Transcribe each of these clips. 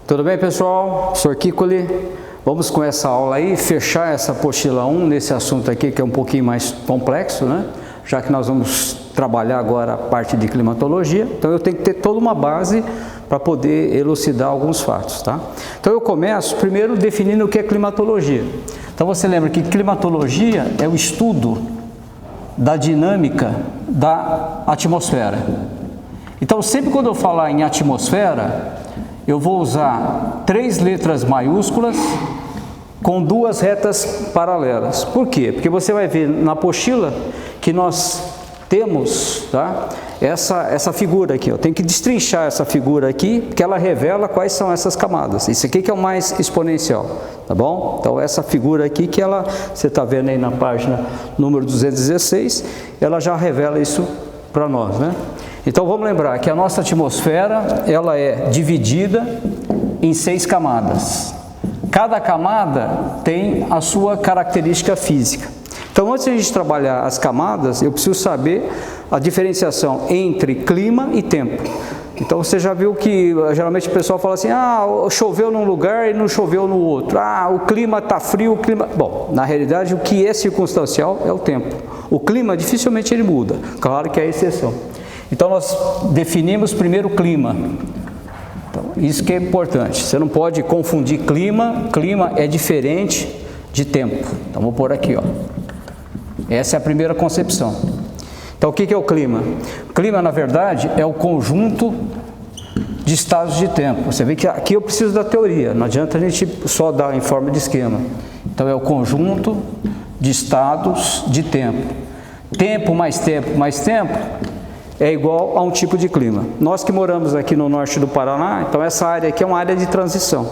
Tudo bem, pessoal? Sou Kikuli. Vamos com essa aula aí, fechar essa apostila 1 nesse assunto aqui que é um pouquinho mais complexo, né? Já que nós vamos trabalhar agora a parte de climatologia, então eu tenho que ter toda uma base para poder elucidar alguns fatos, tá? Então eu começo primeiro definindo o que é climatologia. Então você lembra que climatologia é o estudo da dinâmica da atmosfera. Então sempre quando eu falar em atmosfera, eu vou usar 3 letras maiúsculas com 2 retas paralelas. Por quê? Porque você vai ver na apostila que nós temos, tá, essa figura aqui. Tem que destrinchar essa figura aqui, porque ela revela quais são essas camadas. Isso aqui que é o mais exponencial, tá bom? Então essa figura aqui que ela, você está vendo aí na página número 216, ela já revela isso para nós, né? Então vamos lembrar que a nossa atmosfera, ela é dividida em 6 camadas. Cada camada tem a sua característica física. Então antes de a gente trabalhar as camadas, eu preciso saber a diferenciação entre clima e tempo. Então você já viu que geralmente o pessoal fala assim, choveu num lugar e não choveu no outro. O clima está frio, o clima... Bom, na realidade o que é circunstancial é o tempo. O clima dificilmente ele muda, claro que é a exceção. Então nós definimos primeiro o clima. Então, isso que é importante. Você não pode confundir clima. Clima é diferente de tempo. Então vou pôr aqui, ó. Essa é a primeira concepção. Então o que é o clima? O clima, na verdade, é o conjunto de estados de tempo. Você vê que aqui eu preciso da teoria. Não adianta a gente só dar em forma de esquema. Então é o conjunto de estados de tempo. Tempo mais tempo mais tempo é igual a um tipo de clima. Nós que moramos aqui no norte do Paraná, então essa área aqui é uma área de transição.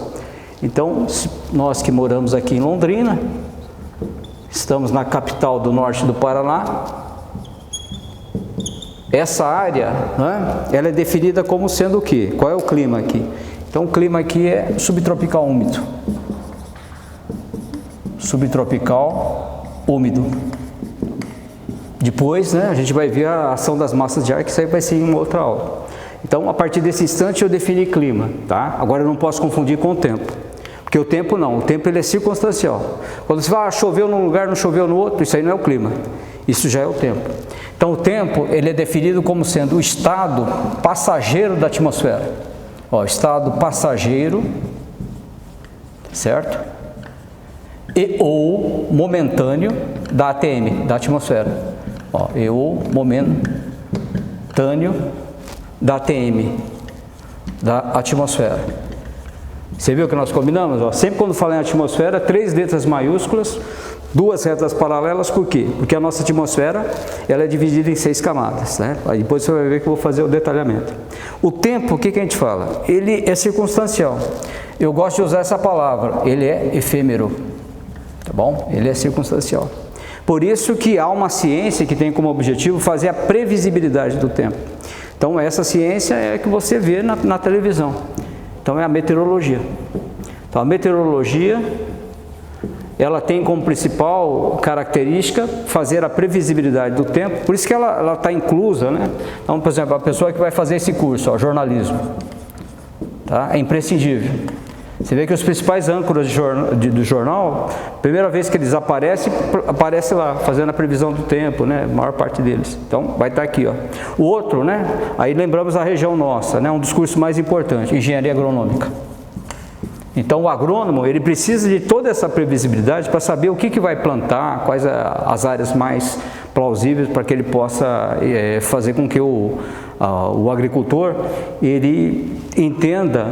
Então, nós que moramos aqui em Londrina, estamos na capital do norte do Paraná, essa área, né, ela é definida como sendo o quê? Qual é o clima aqui? Então, o clima aqui é subtropical úmido. Subtropical úmido. Depois, né, a gente vai ver a ação das massas de ar, que isso aí vai ser em uma outra aula. Então, a partir desse instante, eu defini clima, tá? Agora, eu não posso confundir com o tempo. Porque o tempo não, o tempo ele é circunstancial. Quando você fala, choveu num lugar, não choveu no outro, isso aí não é o clima. Isso já é o tempo. Então, o tempo, ele é definido como sendo o estado passageiro da atmosfera. Ó, estado passageiro, certo? E ou momentâneo da ATM, da atmosfera. Ó, momentâneo da ATM, da atmosfera. Você viu que nós combinamos? Ó, sempre quando fala em atmosfera, 3 letras maiúsculas, 2 retas paralelas, por quê? Porque a nossa atmosfera ela é dividida em 6 camadas, né? Aí depois você vai ver que eu vou fazer o detalhamento. O tempo, o que a gente fala? Ele é circunstancial. Eu gosto de usar essa palavra, ele é efêmero, tá bom? Ele é circunstancial. Por isso que há uma ciência que tem como objetivo fazer a previsibilidade do tempo. Então essa ciência é a que você vê na televisão. Então é a meteorologia. Então a meteorologia, ela tem como principal característica fazer a previsibilidade do tempo, por isso que ela está inclusa, né? Então, por exemplo, a pessoa que vai fazer esse curso, ó, jornalismo, tá? É imprescindível. Você vê que os principais âncoras do jornal, primeira vez que eles aparecem, aparece lá, fazendo a previsão do tempo, né? A maior parte deles. Então, vai estar aqui, ó. O outro, né? Aí lembramos a região nossa, né? Um dos cursos mais importantes, engenharia agronômica. Então, o agrônomo, ele precisa de toda essa previsibilidade para saber o que vai plantar, quais as áreas mais plausíveis para que ele possa fazer com que o agricultor, ele entenda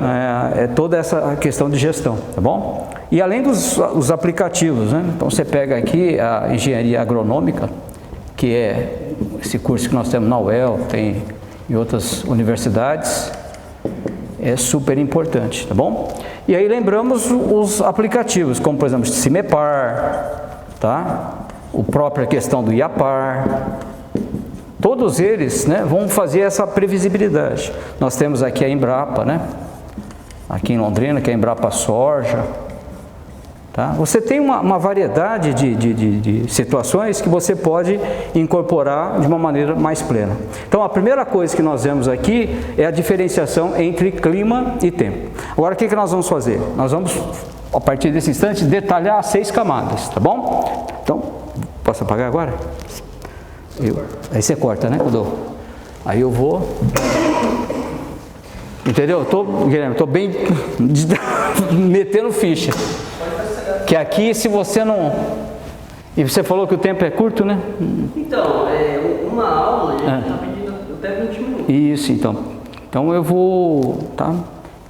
toda essa questão de gestão, tá bom? E além dos aplicativos, né? Então você pega aqui a engenharia agronômica, que é esse curso que nós temos na UEL, tem em outras universidades, é super importante, tá bom? E aí lembramos os aplicativos, como por exemplo, CIMEPAR, tá? A própria questão do IAPAR, todos eles, né, vão fazer essa previsibilidade. Nós temos aqui a Embrapa, né? Aqui em Londrina, que é a Embrapa Soja, Tá? Você tem uma variedade de situações que você pode incorporar de uma maneira mais plena. Então, a primeira coisa que nós vemos aqui é a diferenciação entre clima e tempo. Agora, o que nós vamos fazer? Nós vamos, a partir desse instante, detalhar as 6 camadas, tá bom? Então, posso apagar agora? Aí você corta, né, Rodolfo? Aí eu vou... Entendeu? Guilherme, estou bem metendo ficha. Que aqui, se você não... E você falou que o tempo é curto, né? Então, uma aula, a gente está pedindo até 20 minutos. Isso, então. Então eu vou... Tá?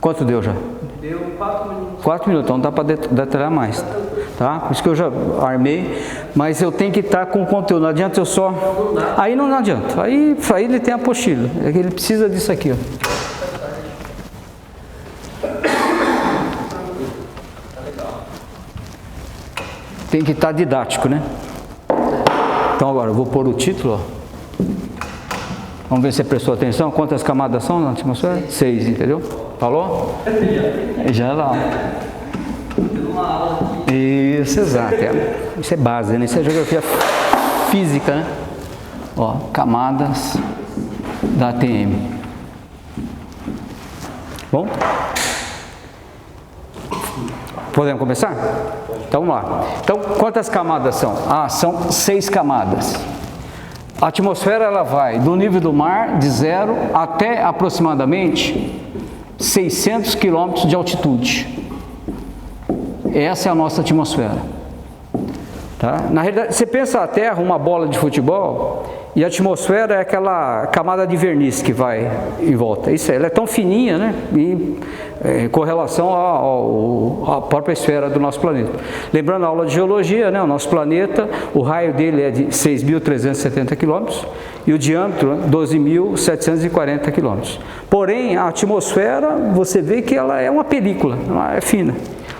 Quanto deu já? Deu 4 minutos. 4 minutos, então não dá para detalhar mais. Tá? Por isso que eu já armei. Mas eu tenho que estar com o conteúdo. Não adianta eu só... Não dá. Aí não adianta. Aí ele tem a apostila. Ele precisa disso aqui, ó. Tem que estar didático, né? Então agora eu vou pôr o título, ó. Vamos ver se você prestou atenção. Quantas camadas são na atmosfera? 6, entendeu? Falou? Já lá. Isso, exato. Isso é base, né? Isso é geografia física, né? Ó, camadas da ATM. Bom? Podemos começar? Então vamos lá. Então, quantas camadas são? São 6 camadas. A atmosfera ela vai do nível do mar de 0 até aproximadamente 600 quilômetros de altitude. Essa é a nossa atmosfera. Tá? Na realidade, você pensa a Terra uma bola de futebol e a atmosfera é aquela camada de verniz que vai em volta. Isso, ela é tão fininha, né? Com relação à própria esfera do nosso planeta. Lembrando a aula de geologia, né? O nosso planeta, o raio dele é de 6.370 quilômetros e o diâmetro 12.740 quilômetros. Porém, a atmosfera, você vê que ela é uma película, ela é fina,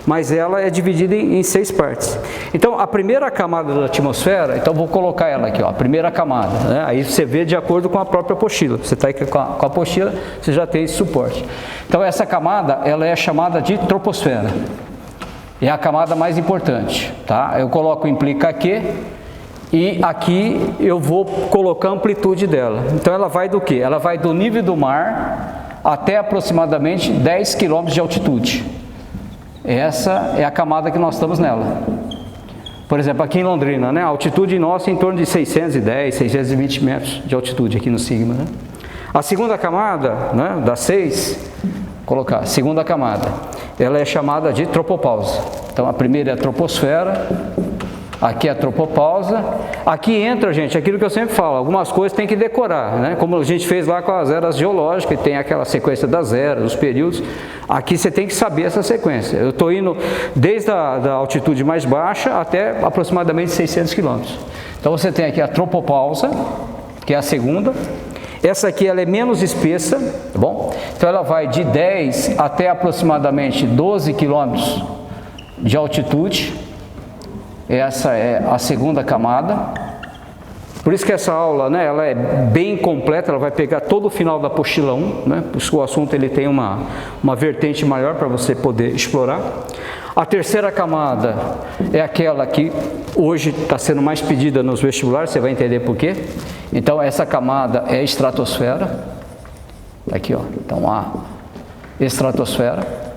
mas ela é dividida em 6 partes. Então, a primeira camada da atmosfera, então vou colocar ela aqui, ó, a primeira camada, né? Aí você vê de acordo com a própria apostila. Você está aqui com a apostila, você já tem esse suporte. Então, essa camada, ela é chamada de troposfera. É a camada mais importante, tá? Eu coloco implica Q e aqui eu vou colocar a amplitude dela. Então, ela vai do quê? Ela vai do nível do mar até aproximadamente 10 km de altitude. Essa é a camada que nós estamos nela. Por exemplo, aqui em Londrina, né, a altitude nossa é em torno de 610, 620 metros de altitude aqui no Sigma. Né? A segunda camada, né, das 6, colocar, a segunda camada, ela é chamada de tropopausa. Então a primeira é a troposfera, aqui é a tropopausa. Aqui entra, gente, aquilo que eu sempre falo, algumas coisas tem que decorar, né? Como a gente fez lá com as eras geológicas, tem aquela sequência das eras, os períodos. Aqui você tem que saber essa sequência. Eu estou indo desde a altitude mais baixa até aproximadamente 600 quilômetros. Então você tem aqui a tropopausa, que é a segunda. Essa aqui ela é menos espessa, tá bom? Então ela vai de 10 até aproximadamente 12 quilômetros de altitude. Essa é a segunda camada. Por isso que essa aula, né, ela é bem completa, ela vai pegar todo o final da apostila 1, né? Por isso que o assunto ele tem uma vertente maior para você poder explorar. A terceira camada é aquela que hoje está sendo mais pedida nos vestibulares, você vai entender por quê. Então essa camada é a estratosfera. Aqui, ó. Então a estratosfera.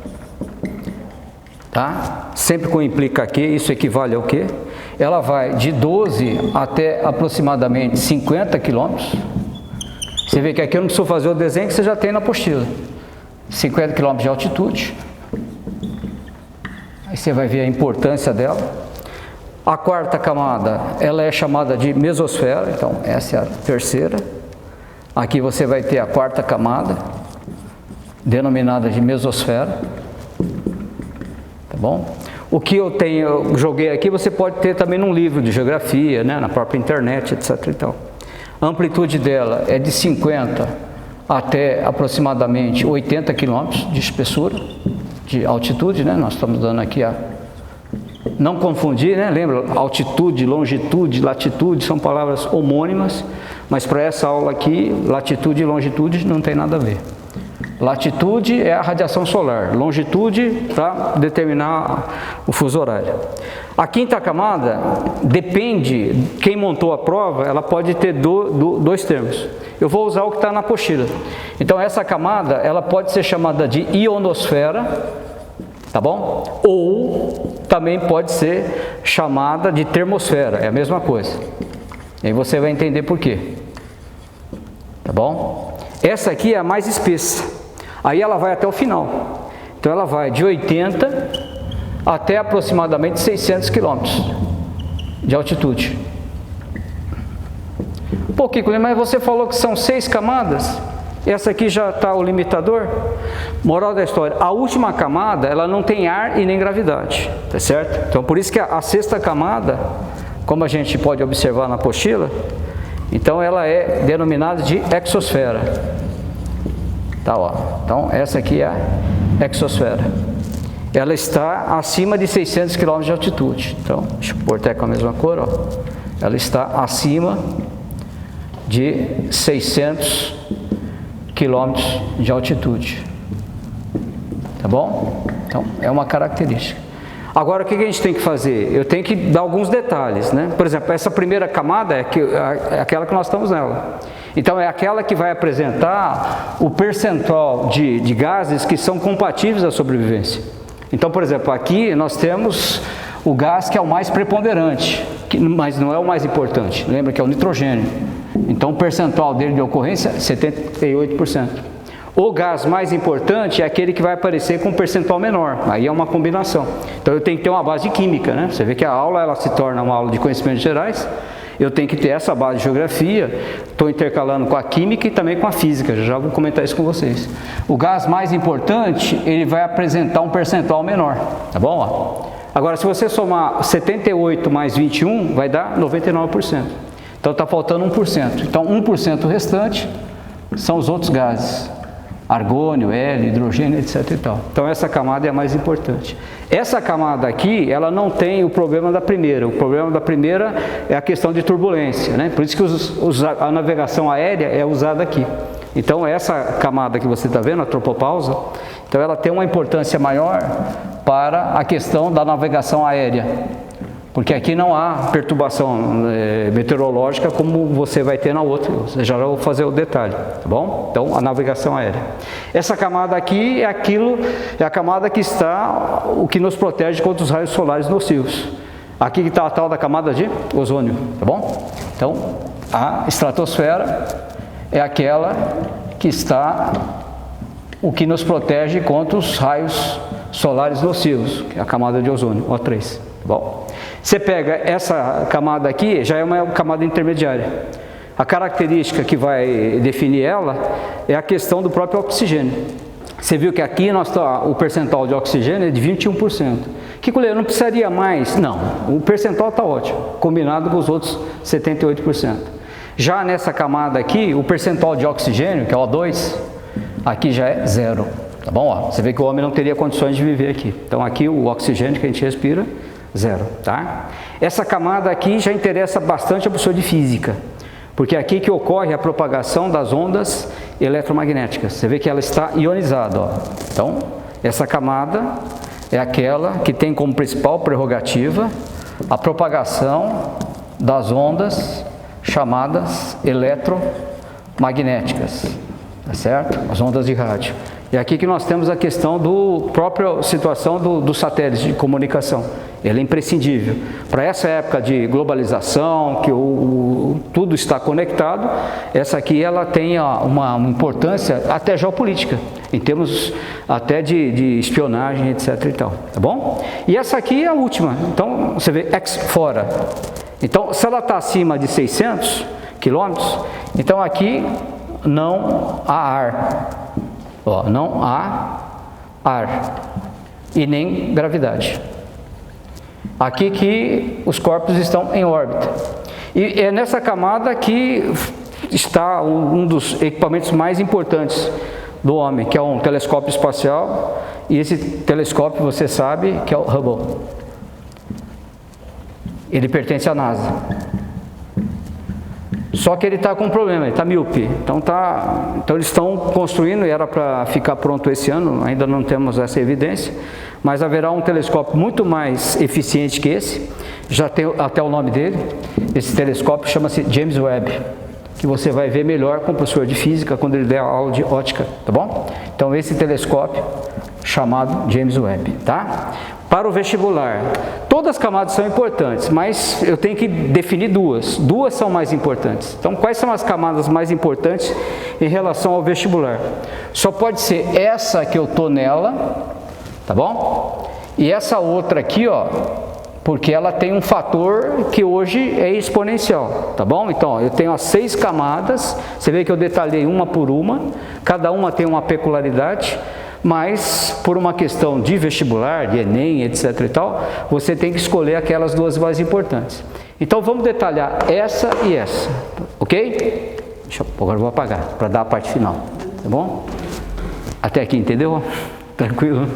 Tá? Sempre com implica Q, isso equivale ao quê? Ela vai de 12 até aproximadamente 50 quilômetros. Você vê que aqui eu não preciso fazer o desenho que você já tem na apostila. 50 quilômetros de altitude. Aí você vai ver a importância dela. A quarta camada, ela é chamada de mesosfera, então essa é a terceira. Aqui você vai ter a quarta camada, denominada de mesosfera. Tá bom? O que eu joguei aqui, você pode ter também num livro de geografia, né, na própria internet, etc. E tal. A amplitude dela é de 50 até aproximadamente 80 quilômetros de espessura, de altitude, né? Nós estamos dando aqui não confundir, né? Lembra, altitude, longitude, latitude são palavras homônimas, mas para essa aula aqui, latitude e longitude não tem nada a ver. Latitude é a radiação solar, longitude para determinar o fuso horário. A quinta camada, depende, quem montou a prova, ela pode ter dois termos. Eu vou usar o que está na apostila. Então essa camada, ela pode ser chamada de ionosfera, tá bom? Ou também pode ser chamada de termosfera, é a mesma coisa. E aí você vai entender por quê. Tá bom? Essa aqui é a mais espessa. Aí ela vai até o final. Então ela vai de 80 até aproximadamente 600 quilômetros de altitude. Pô, Kiko, mas você falou que são 6 camadas? Essa aqui já está o limitador? Moral da história, a última camada, ela não tem ar e nem gravidade, tá certo? Então por isso que a sexta camada, como a gente pode observar na apostila, então ela é denominada de exosfera. Tá, ó. Então essa aqui é a exosfera. Ela está acima de 600 km de altitude. Então, deixa eu pôr até com a mesma cor, ó. Ela está acima de 600 km de altitude. Tá bom? Então, é uma característica. Agora, o que a gente tem que fazer? Eu tenho que dar alguns detalhes, né? Por exemplo, essa primeira camada é aquela que nós estamos nela. Então, é aquela que vai apresentar o percentual de gases que são compatíveis à sobrevivência. Então, por exemplo, aqui nós temos o gás que é o mais preponderante, mas não é o mais importante. Lembra que é o nitrogênio. Então, o percentual dele de ocorrência é 78%. O gás mais importante é aquele que vai aparecer com um percentual menor. Aí é uma combinação. Então, eu tenho que ter uma base de química, né? Você vê que a aula ela se torna uma aula de conhecimentos gerais. Eu tenho que ter essa base de geografia, estou intercalando com a química e também com a física, já vou comentar isso com vocês. O gás mais importante, ele vai apresentar um percentual menor, tá bom? Ó. Agora, se você somar 78 mais 21, vai dar 99%. Então, está faltando 1%. Então, 1% restante são os outros gases. Argônio, hélio, hidrogênio, etc. e tal. Então, essa camada é a mais importante. Essa camada aqui, ela não tem o problema da primeira. O problema da primeira é a questão de turbulência, né? Por isso que a navegação aérea é usada aqui. Então, essa camada que você está vendo, a tropopausa, então ela tem uma importância maior para a questão da navegação aérea. Porque aqui não há perturbação meteorológica como você vai ter na outra. Eu já vou fazer o detalhe, tá bom? Então, a navegação aérea. Essa camada aqui é a camada que está, o que nos protege contra os raios solares nocivos. Aqui está a tal da camada de ozônio, tá bom? Então, a estratosfera é aquela que está, o que nos protege contra os raios solares nocivos, que é a camada de ozônio, O3, tá bom? Você pega essa camada aqui, já é uma camada intermediária. A característica que vai definir ela é a questão do próprio oxigênio. Você viu que aqui o percentual de oxigênio é de 21%. Kiko, eu não precisaria mais? Não, o percentual está ótimo, combinado com os outros 78%. Já nessa camada aqui, o percentual de oxigênio, que é o O2, aqui já é 0. Tá bom? Ó, você vê que o homem não teria condições de viver aqui. Então aqui o oxigênio que a gente respira, 0, tá? Essa camada aqui já interessa bastante a pessoa de física, porque é aqui que ocorre a propagação das ondas eletromagnéticas. Você vê que ela está ionizada, ó. Então, essa camada é aquela que tem como principal prerrogativa a propagação das ondas chamadas eletromagnéticas, tá certo? As ondas de rádio. É aqui que nós temos a questão do própria situação do satélite de comunicação. Ele é imprescindível. Para essa época de globalização, que tudo está conectado, essa aqui ela tem uma importância até geopolítica, em termos até de espionagem, etc. e tal, tá bom? E essa aqui é a última. Então, você vê fora. Então, se ela está acima de 600 quilômetros, então aqui não há ar. Ó, não há ar e nem gravidade. Aqui que os corpos estão em órbita. E é nessa camada que está um dos equipamentos mais importantes do homem, que é um telescópio espacial. E esse telescópio, você sabe, que é o Hubble. Ele pertence à NASA. Só que ele está com um problema, ele está míope. Então eles estão construindo, e era para ficar pronto esse ano, ainda não temos essa evidência, mas haverá um telescópio muito mais eficiente que esse, já tem até o nome dele. Esse telescópio chama-se James Webb, que você vai ver melhor com o professor de física quando ele der a aula de ótica, tá bom? Então esse telescópio chamado James Webb, tá? Para o vestibular, todas as camadas são importantes, mas eu tenho que definir duas são mais importantes. Então quais são as camadas mais importantes em relação ao vestibular? Só pode ser essa que eu tô nela, tá bom? E essa outra aqui, ó, porque ela tem um fator que hoje é exponencial, tá bom? Então, ó, eu tenho as 6 camadas, você vê que eu detalhei uma por uma, cada uma tem uma peculiaridade, mas por uma questão de vestibular, de Enem, etc e tal, você tem que escolher aquelas 2 mais importantes. Então, vamos detalhar essa e essa, ok? Agora eu vou apagar, para dar a parte final, tá bom? Até aqui, entendeu? Tranquilo?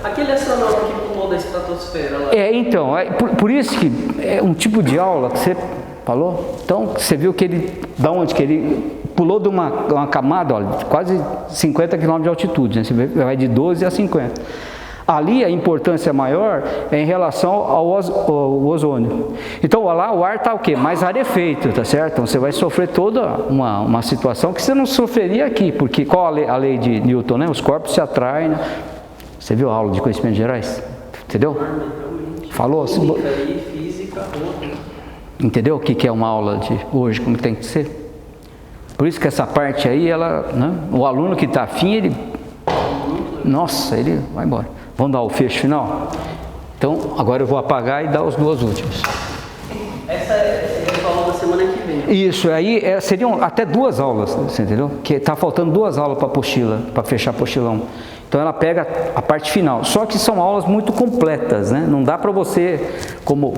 Aquele astronauta que pulou da estratosfera lá. Então, por isso que é um tipo de aula que você falou. Então, você viu que ele, da onde que ele pulou de uma camada, olha, quase 50 km de altitude, né? Você vai de 12 a 50. Ali a importância maior é em relação ao ozônio. Então lá o ar está o quê? Mais rarefeito, tá certo? Então você vai sofrer toda uma situação que você não sofreria aqui, porque qual a lei de Newton, né? Os corpos se atraem, né? Você viu a aula de conhecimentos gerais? Entendeu? Falou? Química e física. Entendeu o que é uma aula de hoje, como tem que ser? Por isso que essa parte aí, ela, né? O aluno que está afim, ele... Nossa, ele vai embora. Vamos dar o fecho final? Então, agora eu vou apagar e dar as 2 últimas. Essa é a aula da semana que vem. Isso, aí seriam até 2 aulas, você entendeu? Que está faltando 2 aulas para a apostila, para fechar a apostila 1. Então ela pega a parte final. Só que são aulas muito completas, né? Não dá para você, como,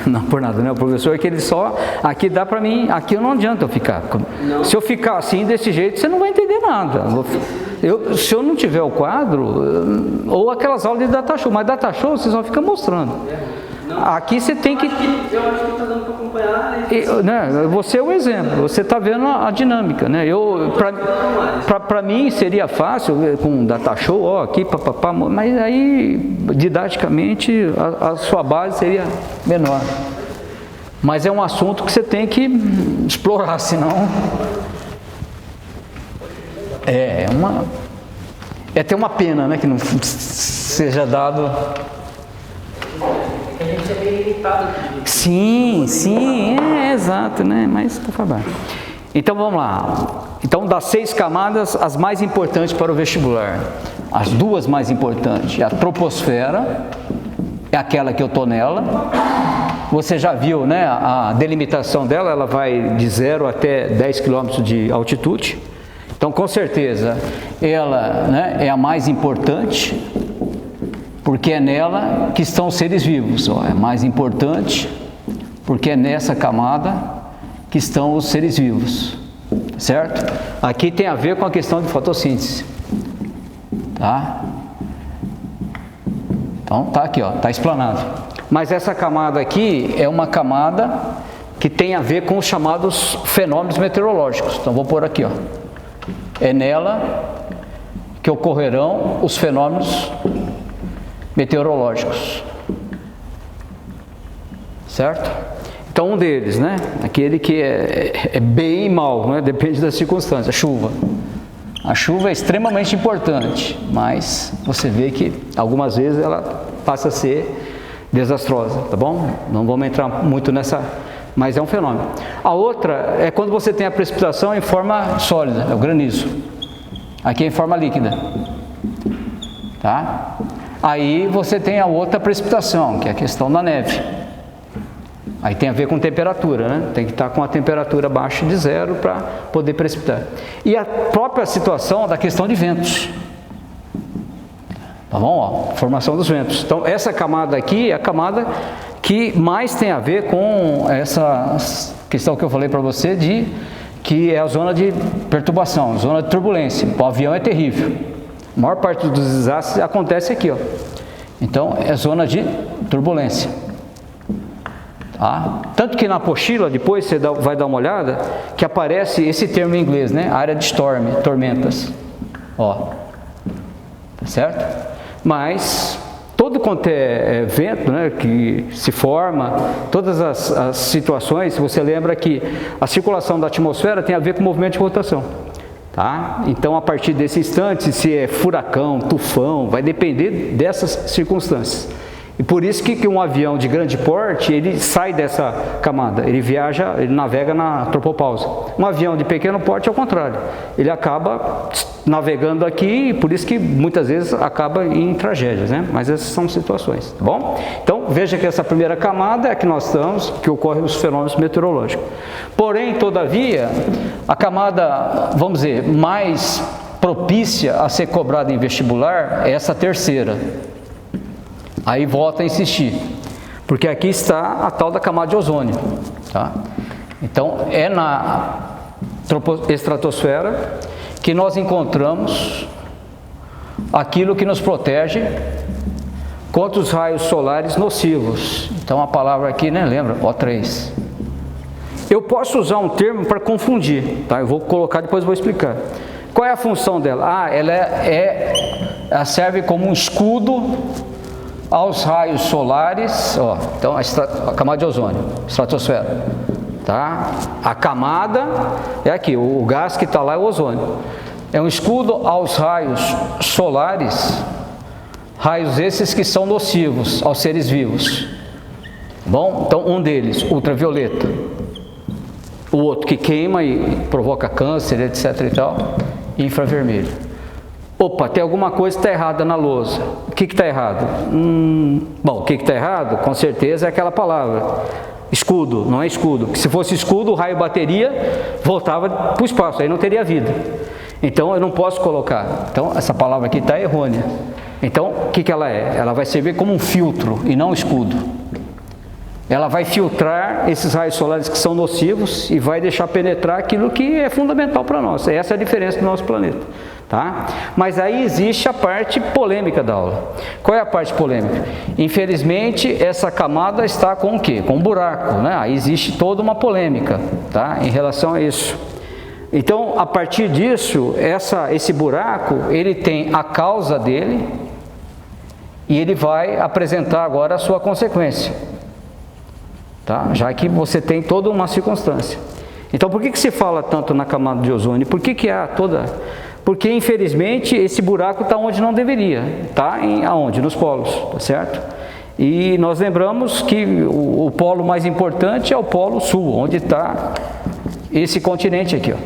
não por nada, né? O professor que ele só, aqui dá para mim, aqui não adianta eu ficar. Não. Se eu ficar assim, desse jeito, você não vai entender nada. Se eu não tiver o quadro, ou aquelas aulas de data show, mas data show vocês vão ficar mostrando. Não. Aqui você tem que... Eu acho que está dando para acompanhar. Né, você é o exemplo, você está vendo a dinâmica, né? Para mim seria fácil com data show, ó, aqui, papapá, mas aí didaticamente a sua base seria menor. Mas é um assunto que você tem que explorar, senão é até uma pena, né, que não seja dado. A gente é meio limitado aqui. Sim, exato, né? Mas por favor. Então vamos lá. Então das 6 camadas, as mais importantes para o vestibular, as 2 mais importantes, a troposfera, é aquela que eu tô nela. Você já viu, né? A delimitação dela, ela vai de 0 até 10 km de altitude. Então com certeza ela, né, é a mais importante. Porque é nela que estão os seres vivos, ó, é mais importante, porque é nessa camada que estão os seres vivos, certo? Aqui tem a ver com a questão de fotossíntese, tá? Então tá aqui, ó, tá explanado. Mas essa camada aqui é uma camada que tem a ver com os chamados fenômenos meteorológicos. Então vou pôr aqui, ó, é nela que ocorrerão os fenômenos meteorológicos, certo? Então um deles, né, aquele que é bem mal, né, depende da circunstância, a chuva. A chuva é extremamente importante, mas você vê que algumas vezes ela passa a ser desastrosa, tá bom? Não vamos entrar muito nessa, mas é um fenômeno. A outra é quando você tem a precipitação em forma sólida, é o granizo. Aqui é em forma líquida, tá? Aí você tem a outra precipitação, que é a questão da neve. Aí tem a ver com temperatura, né? Tem que estar com a temperatura abaixo de 0 para poder precipitar. E a própria situação da questão de ventos. Tá bom? Ó, formação dos ventos. Então essa camada aqui é a camada que mais tem a ver com essa questão que eu falei para você, que é a zona de perturbação, zona de turbulência. O avião é terrível. A maior parte dos desastres acontece aqui, ó. Então é zona de turbulência. Tá Tá? Tanto que na apostila, depois você vai dar uma olhada, que aparece esse termo em inglês, né? Área de storm, tormentas. Ó, tá certo? Mas todo quanto é vento, né, que se forma, todas as situações, você lembra que a circulação da atmosfera tem a ver com o movimento de rotação. Tá? Então, a partir desse instante, se é furacão, tufão, vai depender dessas circunstâncias. E por isso que um avião de grande porte, ele sai dessa camada, ele viaja, ele navega na tropopausa. Um avião de pequeno porte é o contrário, ele acaba navegando aqui, e por isso que muitas vezes acaba em tragédias, né? Mas essas são situações, tá bom? Então, veja que essa primeira camada é a que nós estamos, que ocorrem os fenômenos meteorológicos. Porém, todavia, a camada, vamos dizer, mais propícia a ser cobrada em vestibular é essa terceira. Aí volta a insistir, porque aqui está a tal da camada de ozônio, tá? Então, é na estratosfera que nós encontramos aquilo que nos protege contra os raios solares nocivos. Então, a palavra aqui, né, lembra? O3. Eu posso usar um termo para confundir, tá? Eu vou colocar, depois vou explicar. Qual é a função dela? Ela serve como um escudo aos raios solares, ó, então a camada de ozônio, estratosfera, tá? A camada é aqui, o gás que está lá é o ozônio. É um escudo aos raios solares, raios esses que são nocivos aos seres vivos. Bom, então um deles, ultravioleta. O outro que queima e provoca câncer, etc e tal, e infravermelho. Opa, tem alguma coisa que está errada na lousa. O que está errado? Bom, o que está errado? Com certeza é aquela palavra. Escudo, não é escudo. Porque se fosse escudo, o raio bateria, voltava para o espaço, aí não teria vida. Então, eu não posso colocar. Então, essa palavra aqui está errônea. Então, o que ela é? Ela vai servir como um filtro e não um escudo. Ela vai filtrar esses raios solares que são nocivos e vai deixar penetrar aquilo que é fundamental para nós. Essa é a diferença do nosso planeta. Tá? Mas aí existe a parte polêmica da aula. Qual é a parte polêmica? Infelizmente, essa camada está com o quê? Com um buraco, né? Aí existe toda uma polêmica, tá? Em relação a isso. Então, a partir disso, esse buraco, ele tem a causa dele e ele vai apresentar agora a sua consequência. Tá? Já que você tem toda uma circunstância. Então, por que se fala tanto na camada de ozônio? Por que há toda... Porque, infelizmente, esse buraco está onde não deveria. Está aonde? Nos polos, tá certo? E nós lembramos que o polo mais importante é o polo sul, onde está esse continente aqui, ó.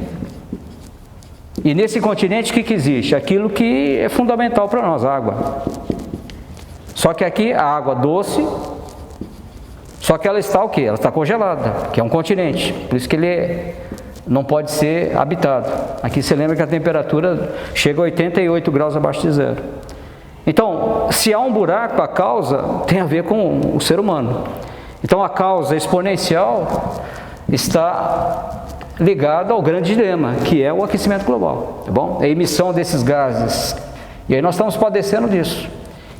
E nesse continente, o que existe? Aquilo que é fundamental para nós, a água. Só que aqui, a água doce... Só que ela está o quê? Ela está congelada, que é um continente, por isso que ele não pode ser habitado. Aqui você lembra que a temperatura chega a 88 graus abaixo de zero. Então, se há um buraco, a causa tem a ver com o ser humano. Então, a causa exponencial está ligada ao grande dilema, que é o aquecimento global, tá bom? É a emissão desses gases. E aí nós estamos padecendo disso.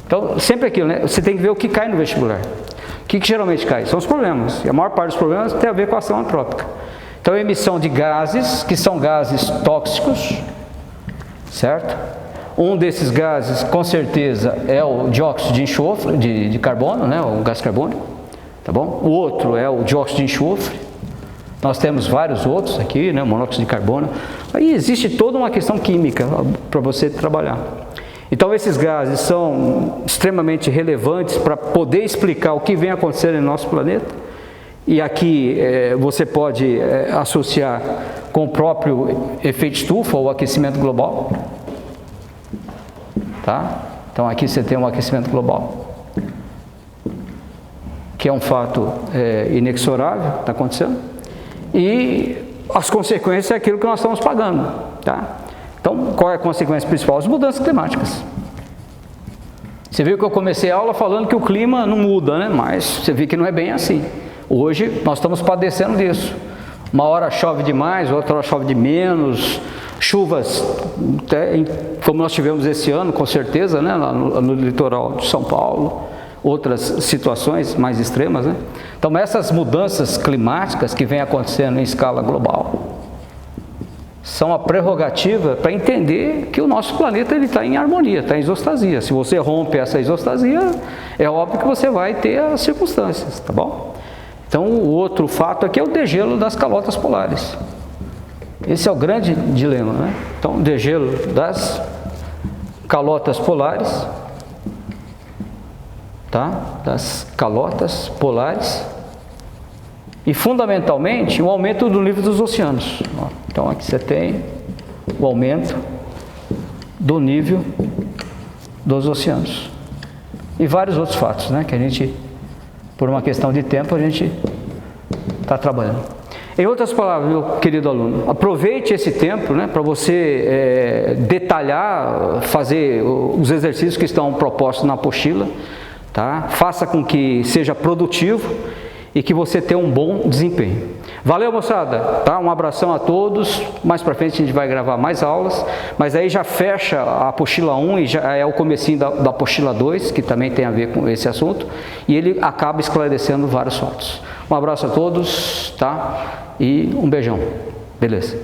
Então, sempre aquilo, né? Você tem que ver o que cai no vestibular. O que geralmente cai? São os problemas. E a maior parte dos problemas tem a ver com a ação antrópica. Então, a emissão de gases, que são gases tóxicos, certo? Um desses gases, com certeza, é o dióxido de enxofre, de carbono, né? O gás carbônico, tá bom? O outro é o dióxido de enxofre. Nós temos vários outros aqui, né? O monóxido de carbono. Aí existe toda uma questão química para você trabalhar. Então, esses gases são extremamente relevantes para poder explicar o que vem acontecendo no nosso planeta. E aqui você pode associar com o próprio efeito estufa ou aquecimento global. Tá? Então, aqui você tem um aquecimento global, que é um fato inexorável, está acontecendo. E as consequências é aquilo que nós estamos pagando. Tá? Então, qual é a consequência principal? As mudanças climáticas. Você viu que eu comecei a aula falando que o clima não muda, né? Mas você viu que não é bem assim. Hoje nós estamos padecendo disso. Uma hora chove demais, outra hora chove de menos. Chuvas, como nós tivemos esse ano, com certeza, né? No litoral de São Paulo. outras situações mais extremas, né? Então, essas mudanças climáticas que vêm acontecendo em escala global são a prerrogativa para entender que o nosso planeta está em harmonia, está em isostasia. Se você rompe essa isostasia, é óbvio que você vai ter as circunstâncias, tá bom? Então, o outro fato aqui é o degelo das calotas polares. Esse é o grande dilema, né? Então, o degelo das calotas polares, tá? Das calotas polares, e fundamentalmente o aumento do nível dos oceanos. Então aqui você tem o aumento do nível dos oceanos e vários outros fatos, né, que a gente, por uma questão de tempo, a gente está trabalhando. Em outras palavras, meu querido aluno, aproveite esse tempo, né, para você detalhar, fazer os exercícios que estão propostos na apostila, tá? Faça com que seja produtivo e que você tenha um bom desempenho. Valeu, moçada, tá? Um abração a todos. Mais para frente a gente vai gravar mais aulas, mas aí já fecha a apostila 1 e já é o comecinho da apostila 2, que também tem a ver com esse assunto, e ele acaba esclarecendo vários fatos. Um abraço a todos, tá? E um beijão. Beleza?